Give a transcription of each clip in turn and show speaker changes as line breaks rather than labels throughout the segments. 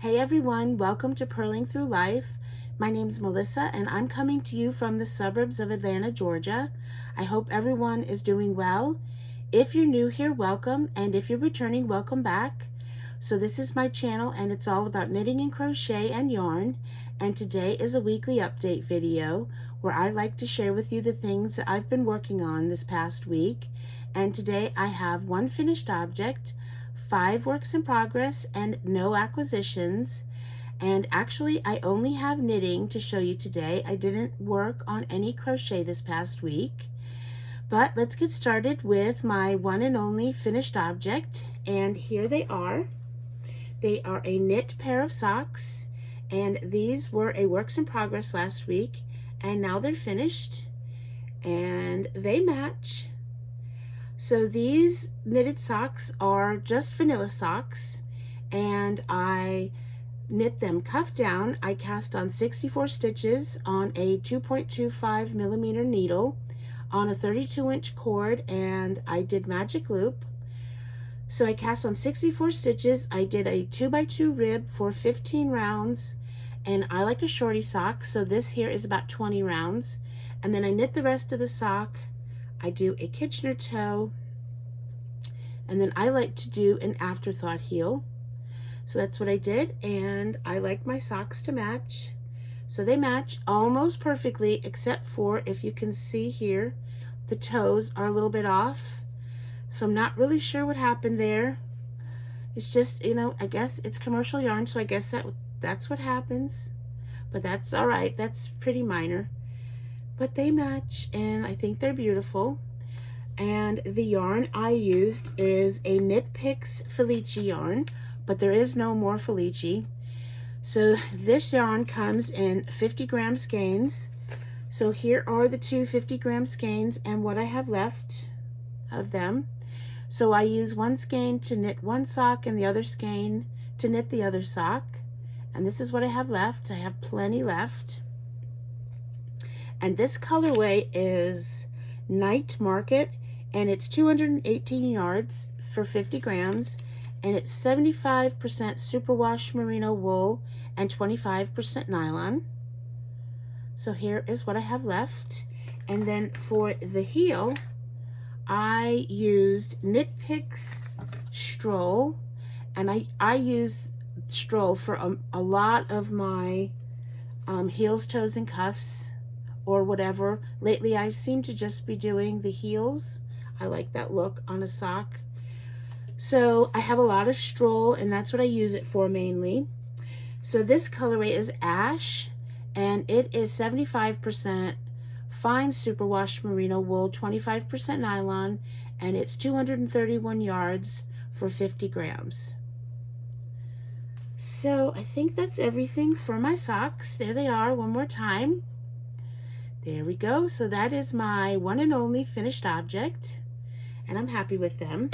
Hey everyone, welcome to Purling Through Life. My name's Melissa and I'm coming to you from the suburbs of Atlanta, Georgia. I hope everyone is doing well. If you're new here, welcome, and if you're returning, welcome back. So this is my channel and it's all about knitting and crochet and yarn, and today is a weekly update video where I like to share with you the things that I've been working on this past week. And today I have one finished object, 5 works in progress, and no acquisitions. And actually I only have knitting to show you today. I didn't work on any crochet this past week. But let's get started with my one and only finished object, and here they are. They are a knit pair of socks, and these were a works in progress last week, and now they're finished and they match. So these knitted socks are just vanilla socks, and I knit them cuff down. I cast on 64 stitches on a 2.25 millimeter needle on a 32-inch cord, and I did magic loop. So I cast on 64 stitches. I did a 2x2 rib for 15 rounds, and I like a shorty sock, so this here is about 20 rounds. And then I knit the rest of the sock. I do a Kitchener toe, and then I like to do an afterthought heel. So that's what I did, and I like my socks to match. So they match almost perfectly, except for, if you can see here, the toes are a little bit off. So I'm not really sure what happened there. It's just, you know, I guess it's commercial yarn, so I guess that's what happens. But that's all right. That's pretty minor. But they match, and I think they're beautiful. And the yarn I used is a Knit Picks Felice yarn, but there is no more Felice. So this yarn comes in 50-gram skeins. So here are the two 50-gram skeins and what I have left of them. So I use one skein to knit one sock and the other skein to knit the other sock. And this is what I have left. I have plenty left. And this colorway is Night Market, and it's 218 yards for 50 grams. And it's 75% superwash merino wool and 25% nylon. So here is what I have left. And then for the heel, I used Knit Picks Stroll, and I use Stroll for a lot of my heels, toes, and cuffs, or whatever. Lately I seem to just be doing the heels. I like that look on a sock. So I have a lot of Stroll, and that's what I use it for mainly. So this colorway is Ash, and it is 75% fine superwash merino wool, 25% nylon, and it's 231 yards for 50 grams. So I think that's everything for my socks. There they are one more time. There we go. So that is my one and only finished object, and I'm happy with them.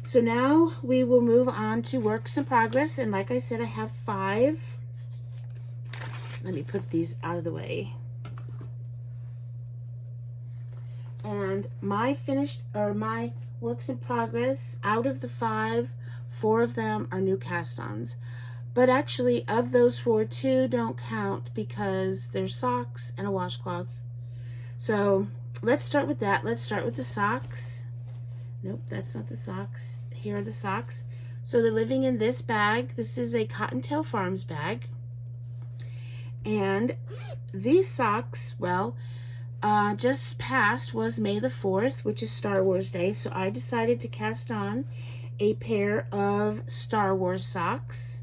So now we will move on to works in progress, and like I said, I have 5. Let me put these out of the way. And my finished, or my works in progress, out of the 5, 4 of them are new cast-ons. But actually, of those 4, 2 don't count because they're socks and a washcloth. So let's start with that. Let's start with the socks. Nope, that's not the socks. Here are the socks. So they're living in this bag. This is a Cottontail Farms bag. And these socks, well, just past was May the 4th, which is Star Wars Day. So I decided to cast on a pair of Star Wars socks.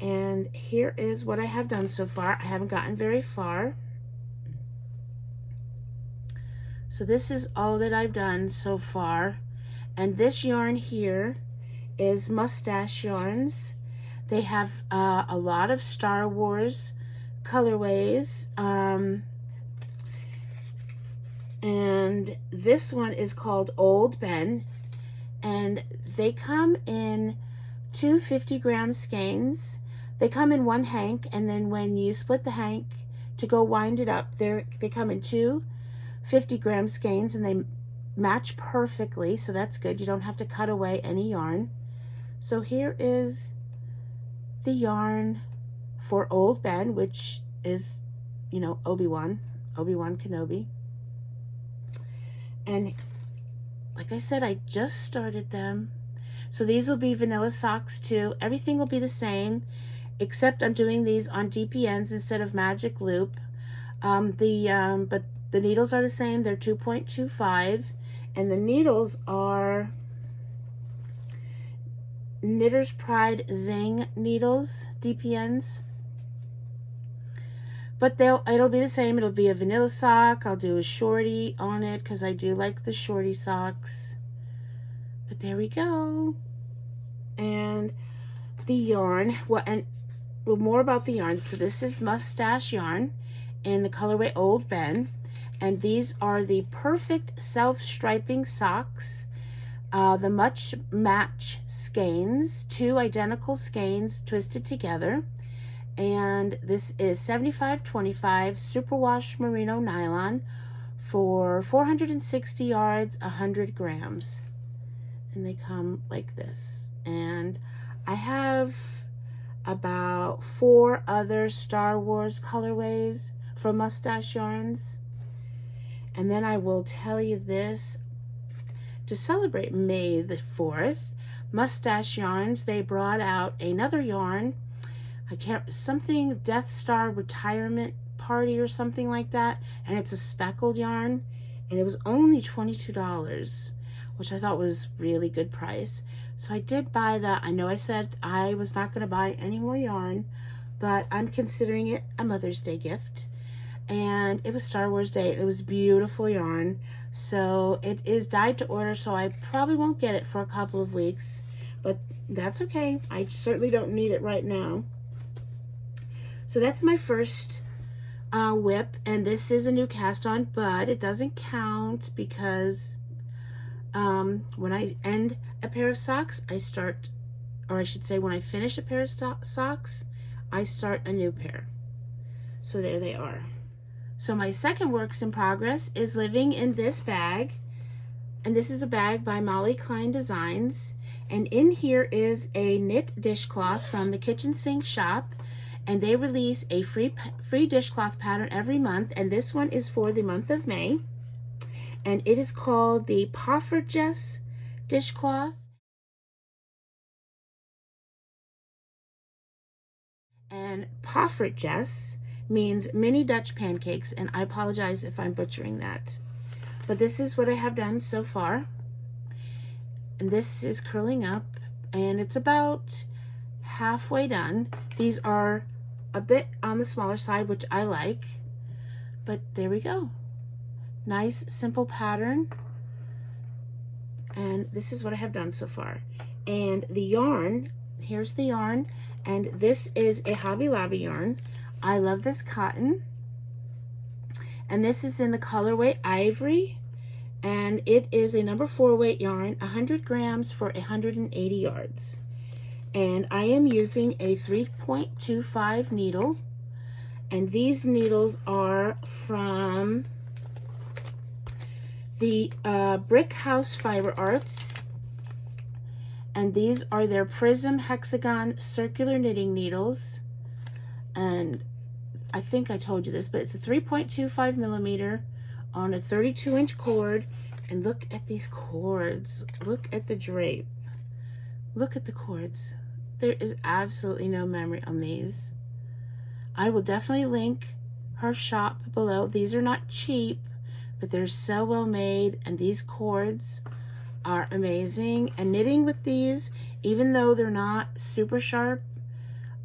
And here is what I have done so far. I haven't gotten very far. So this is all that I've done so far. And this yarn here is Mustache Yarns. They have a lot of Star Wars colorways. And this one is called Old Ben. And they come in 2 50-gram skeins. They come in one hank, and then when you split the hank to go wind it up, they come in 2 50-gram skeins, and they match perfectly, so that's good. You don't have to cut away any yarn. So here is the yarn for Old Ben, which is, you know, Obi-Wan Kenobi. And like I said, I just started them. So these will be vanilla socks too. Everything will be the same, except I'm doing these on DPNs instead of magic loop. But the needles are the same. They're 2.25, and the needles are Knitter's Pride Zing needles, DPNs. But it'll be the same. It'll be a vanilla sock. I'll do a shorty on it because I do like the shorty socks. But there we go. And the yarn, well, more about the yarn. So this is mustache yarn in the colorway Old Ben, and these are the perfect self-striping socks. The match skeins, 2 identical skeins twisted together, and this is 75/25 superwash merino nylon for 460 yards, 100 grams, and they come like this. And I have about 4 other Star Wars colorways from Mustache Yarns. And then I will tell you this, to celebrate May the 4th, Mustache Yarns, they brought out another yarn, something Death Star retirement party or something like that, and it's a speckled yarn, and it was only $22, which I thought was really good price. So I did buy that. I know I said I was not going to buy any more yarn, but I'm considering it a Mother's Day gift. And it was Star Wars Day. It was beautiful yarn. So it is dyed to order, so I probably won't get it for a couple of weeks, but that's okay. I certainly don't need it right now. So that's my first whip, and this is a new cast on, but it doesn't count because when I end a pair of socks, I start, or I should say when I finish a pair of socks, I start a new pair. So there they are. So my second works in progress is living in this bag, and this is a bag by Molly Klein Designs, and in here is a knit dishcloth from the Kitchen Sink shop, and they release a free dishcloth pattern every month, and this one is for the month of May, and it is called the Poffertjes dishcloth. And Poffertjes means mini Dutch pancakes, and I apologize if I'm butchering that. But this is what I have done so far. And this is curling up, and it's about halfway done. These are a bit on the smaller side, which I like, but there we go. Nice, simple pattern. And this is what I have done so far. And the yarn, here's the yarn, and this is a Hobby Lobby yarn. I love this cotton, and this is in the colorway Ivory, and it is a number 4 weight yarn, 100 grams for 180 yards. And I am using a 3.25 needle, and these needles are from the Brick House Fiber Arts, and these are their Prism Hexagon circular knitting needles. And I think I told you this, but it's a 3.25 millimeter on a 32-inch cord. And look at these cords. Look at the drape. Look at the cords. There is absolutely no memory on these. I will definitely link her shop below. These are not cheap, but they're so well made, and these cords are amazing. And knitting with these, even though they're not super sharp,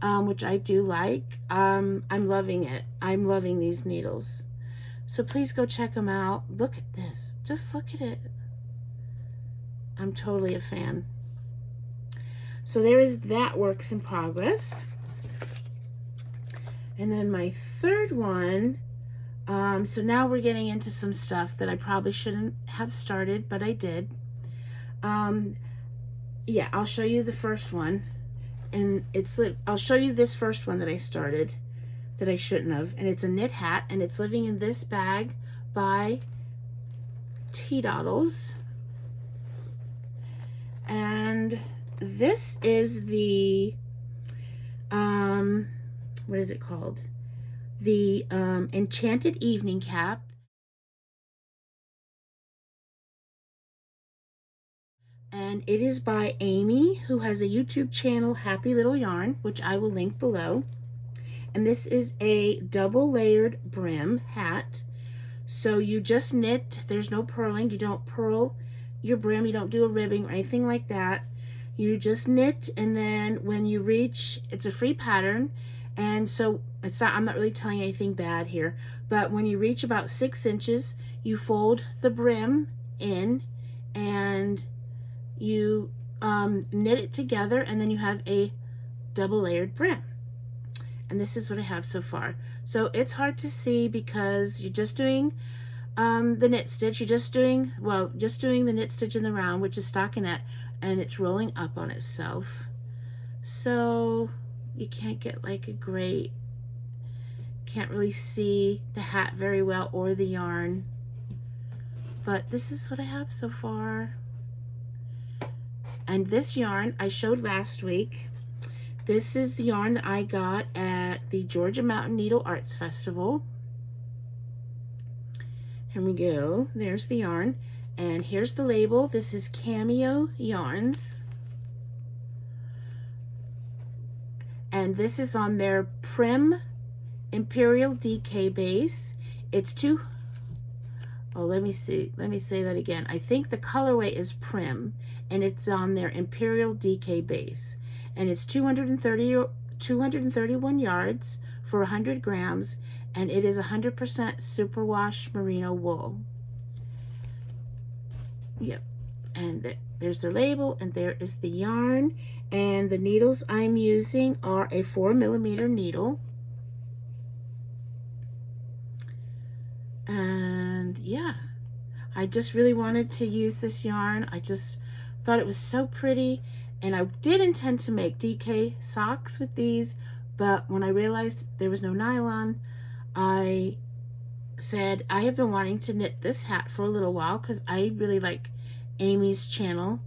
which I do like, I'm loving it. I'm loving these needles. So please go check them out. Look at this. Just look at it. I'm totally a fan. So there is that works in progress. And then my third one, so now we're getting into some stuff that I probably shouldn't have started, but I did. Yeah, I'll show you the first one. And I'll show you this first one that I started that I shouldn't have, and it's a knit hat, and it's living in this bag by Tea Doddles. And this is the what is it called? The Enchanted Evening Cap. And it is by Amie, who has a YouTube channel, Happy Little Yarn, which I will link below. And this is a double layered brim hat. So you just knit, there's no purling. You don't purl your brim, you don't do a ribbing or anything like that. You just knit, and then when you reach, it's a free pattern. And so it's not, I'm not really telling you anything bad here, but when you reach about 6 inches, you fold the brim in and you knit it together, and then you have a double layered brim. And this is what I have so far. So it's hard to see because you're just doing the knit stitch. You're just doing, well, just doing the knit stitch in the round, which is stockinette, and it's rolling up on itself. So you can't get like a great, can't really see the hat very well or the yarn. But this is what I have so far. And this yarn I showed last week. This is the yarn that I got at the Georgia Mountain Needle Arts Festival. Here we go. There's the yarn. And here's the label. This is Cameo Yarns. And this is on their Prim Imperial DK base. It's let me say that again. I think the colorway is Prim, and it's on their Imperial DK base. And it's 231 yards for 100 grams, and it is 100% superwash merino wool. Yep, and there's the label, and there is the yarn. And the needles I'm using are a 4mm needle. And yeah, I just really wanted to use this yarn. I just thought it was so pretty, and I did intend to make DK socks with these, but when I realized there was no nylon, I said I have been wanting to knit this hat for a little while because I really like Amie's channel,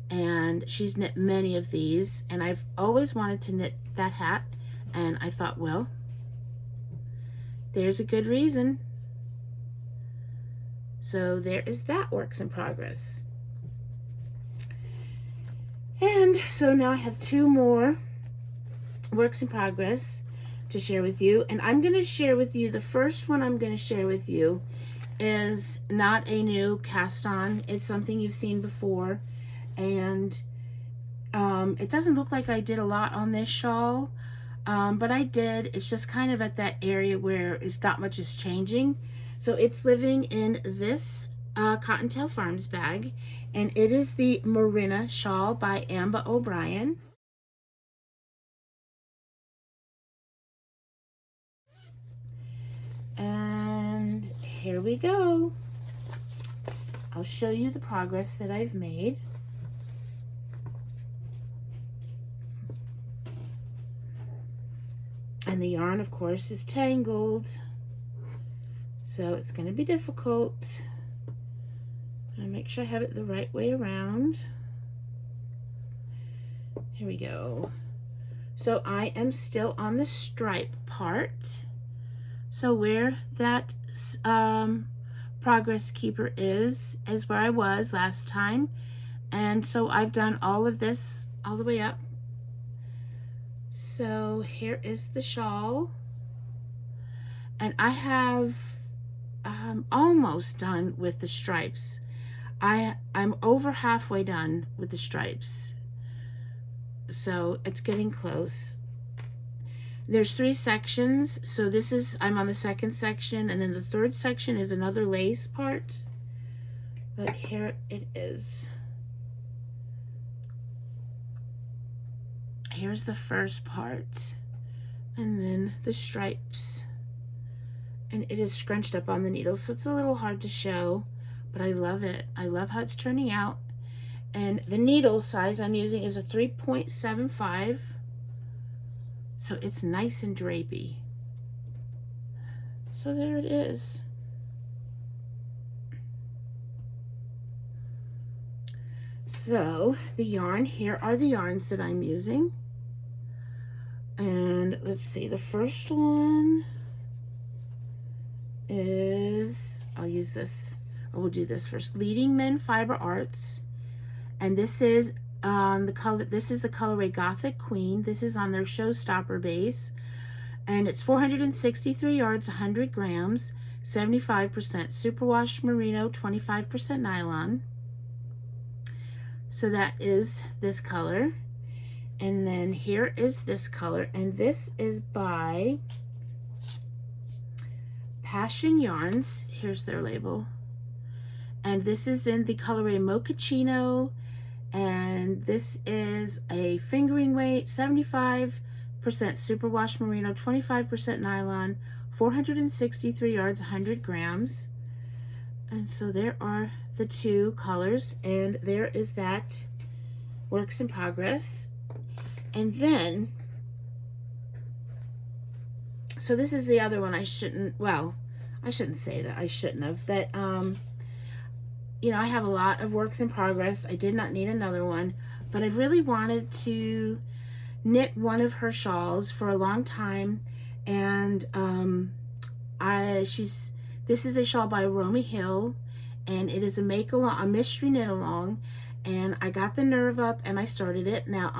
and she's knit many of these, and I've always wanted to knit that hat, and I thought, well, there's a good reason. So there is that works in progress. And so now I have 2 more works in progress to share with you. And I'm going to share with you, the first one I'm going to share with you is not a new cast on. It's something you've seen before. And it doesn't look like I did a lot on this shawl, but I did. It's just kind of at that area where it's not much is changing. So it's living in this Cottontail Farms bag, and it is the Marina Shawl by Ambah O'Brien. And here we go. I'll show you the progress that I've made. And the yarn, of course, is tangled, so it's going to be difficult. I'll make sure I have it the right way around. Here we go. So I am still on the stripe part. So where that progress keeper is where I was last time. And so I've done all of this all the way up. So here is the shawl. And I have almost done with the stripes. I'm over halfway done with the stripes. So it's getting close. There's 3 sections. So this is, I'm on the 2nd section, and then the 3rd section is another lace part. But here it is. Here's the first part, and then the stripes. And it is scrunched up on the needle, so it's a little hard to show, but I love it. I love how it's turning out. And the needle size I'm using is a 3.75, so it's nice and drapey. So there it is. So the yarn, here are the yarns that I'm using. And And let's see, the first one is, I'll use this, or we'll do this first. Leading Men Fiber Arts. And this is the color, this is the colorway Gothic Queen. This is on their Showstopper base. And it's 463 yards, 100 grams, 75% superwash merino, 25% nylon. So that is this color. And then here is this color. And this is by Passion Yarns. Here's their label. And this is in the colorway Mochaccino. And this is a fingering weight, 75% superwash merino, 25% nylon, 463 yards, 100 grams. And so there are the two colors, and there is that works in progress. And then, so this is the other one I shouldn't, well, I shouldn't say that, I shouldn't have, that, you know, I have a lot of works in progress. I did not need another one, but I really wanted to knit one of her shawls for a long time. And this is a shawl by Romy Hill, and it is a make-along, a mystery knit-along, and I got the nerve up and I started it. Now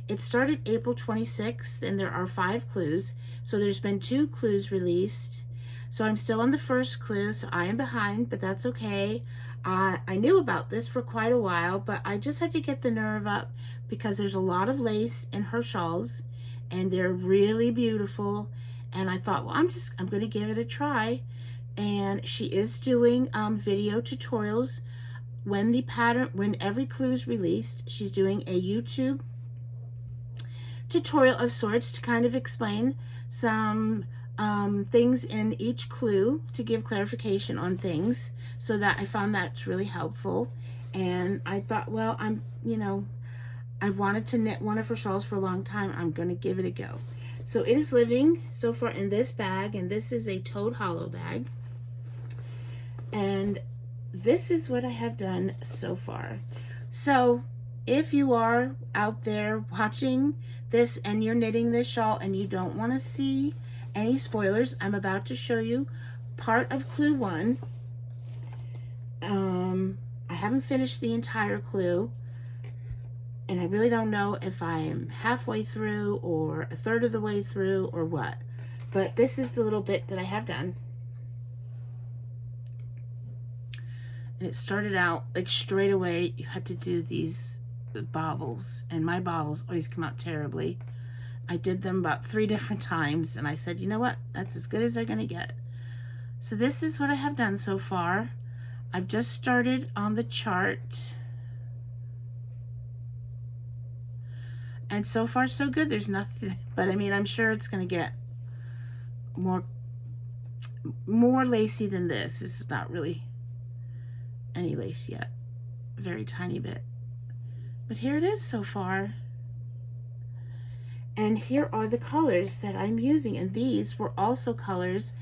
it started April 26th, and there are 5 clues, so there's been 2 clues released. So I'm still on the first clue, so I am behind, but that's okay. I knew about this for quite a while, but I just had to get the nerve up because there's a lot of lace in her shawls, and they're really beautiful. And I thought, well, I'm going to give it a try. And she is doing video tutorials when every clue is released. She's doing a YouTube tutorial of sorts to kind of explain some things in each clue to give clarification on things, so that I found that's really helpful. And I thought, well, I've wanted to knit one of her shawls for a long time. I'm going to give it a go. So it is living so far in this bag, and this is a Toad Hollow bag. And this is what I have done so far. So if you are out there watching this and you're knitting this shawl and you don't want to see any spoilers, I'm about to show you part of clue 1. I haven't finished the entire clue, and I really don't know if I'm halfway through or a third of the way through or what, but this is the little bit that I have done. And it started out like straight away you had to do these bobbles, and my bobbles always come out terribly. I did them about 3 different times, and I said, you know what, that's as good as they're gonna get. So this is what I have done so far. I've just started on the chart, and so far so good. There's nothing, but I mean, I'm sure it's gonna get more lacy than this. This is not really any lace yet, very tiny bit, but here it is so far. And here are the colors that I'm using, and these were also colors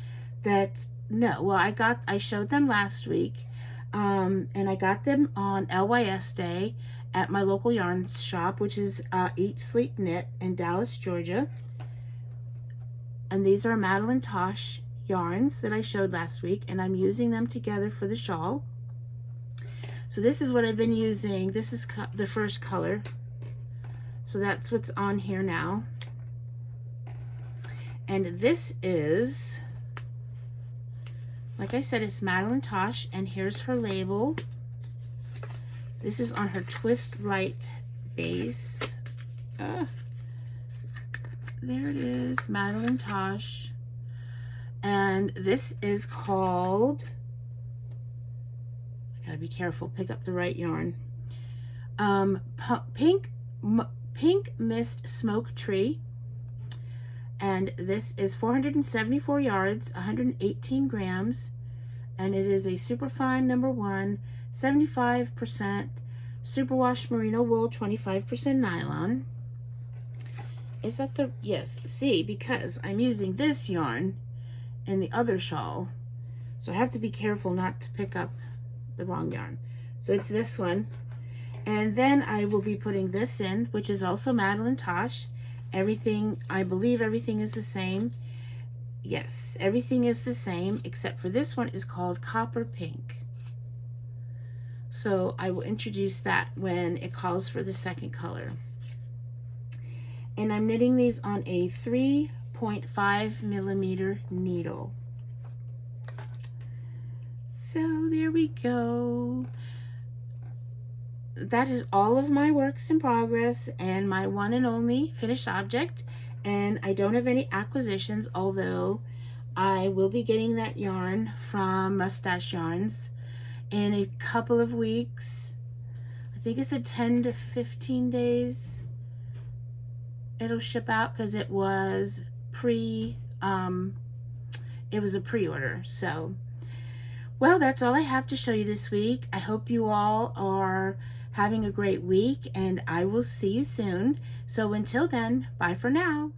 that, I showed them last week, and I got them on LYS Day at my local yarn shop, which is Eat Sleep Knit in Dallas, Georgia. And these are Madeline Tosh yarns that I showed last week, and I'm using them together for the shawl. So this is what I've been using. This is the first color. So that's what's on here now. And this is, like I said, it's Madeline Tosh, and here's her label. This is on her Twist Light base. There it is, Madeline Tosh. And this is called, I gotta be careful, pick up the right yarn. Pink Mist Smoke Tree, and this is 474 yards, 118 grams, and it is a superfine #1, 75% superwash merino wool, 25% nylon. Is that the, yes, see, because I'm using this yarn in the other shawl, so I have to be careful not to pick up the wrong yarn. So it's this one. And then I will be putting this in, which is also Madeline Tosh, Everything, I believe everything is the same. Yes, everything is the same, except for this one is called Copper Pink. So I will introduce that when it calls for the second color. And I'm knitting these on a 3.5 millimeter needle. So there we go. That is all of my works in progress and my one and only finished object. And I don't have any acquisitions, although I will be getting that yarn from Mustache Yarns in a couple of weeks. I think it's a 10 to 15 days it'll ship out, because it was a pre-order. So, well, that's all I have to show you this week. I hope you all are having a great week, and I will see you soon. So until then, bye for now.